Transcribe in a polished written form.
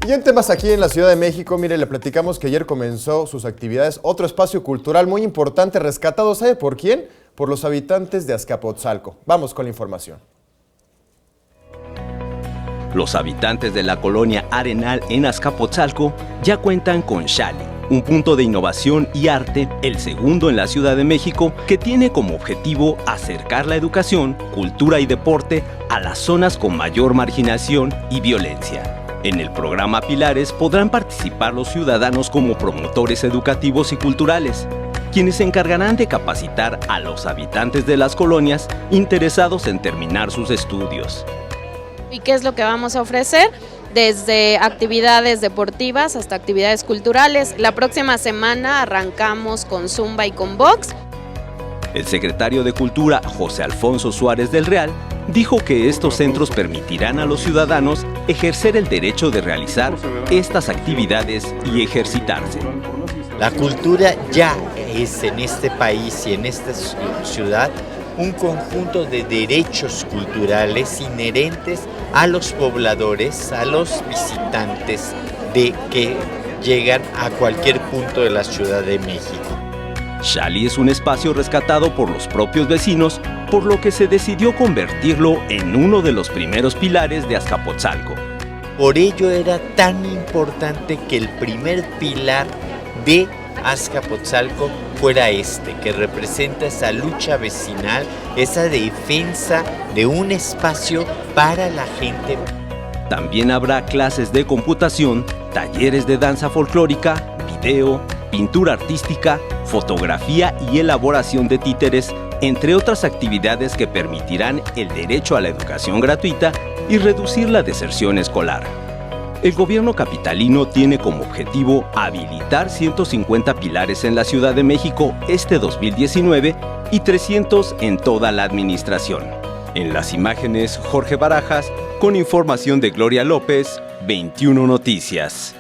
Y en temas aquí en la Ciudad de México, mire, le platicamos que ayer comenzó sus actividades otro espacio cultural muy importante, rescatado, ¿sabe por quién? Por los habitantes de Azcapotzalco. Vamos con la información. Los habitantes de la colonia Arenal en Azcapotzalco ya cuentan con Xali, un punto de innovación y arte, el segundo en la Ciudad de México, que tiene como objetivo acercar la educación, cultura y deporte a las zonas con mayor marginación y violencia. En el programa Pilares podrán participar los ciudadanos como promotores educativos y culturales, quienes se encargarán de capacitar a los habitantes de las colonias interesados en terminar sus estudios. ¿Y qué es lo que vamos a ofrecer? Desde actividades deportivas hasta actividades culturales. La próxima semana arrancamos con Zumba y con Box. El secretario de Cultura, José Alfonso Suárez del Real, dijo que estos centros permitirán a los ciudadanos ejercer el derecho de realizar estas actividades y ejercitarse. La cultura ya es en este país y en esta ciudad un conjunto de derechos culturales inherentes a los pobladores, a los visitantes que llegan a cualquier punto de la Ciudad de México. Xali es un espacio rescatado por los propios vecinos, por lo que se decidió convertirlo en uno de los primeros pilares de Azcapotzalco. Por ello era tan importante que el primer pilar de Azcapotzalco fuera que representa esa lucha vecinal, esa defensa de un espacio para la gente. También habrá clases de computación, talleres de danza folclórica, video, pintura artística, fotografía y elaboración de títeres, entre otras actividades que permitirán el derecho a la educación gratuita y reducir la deserción escolar. El gobierno capitalino tiene como objetivo habilitar 150 pilares en la Ciudad de México este 2019 y 300 en toda la administración. En las imágenes, Jorge Barajas, con información de Gloria López, 21 Noticias.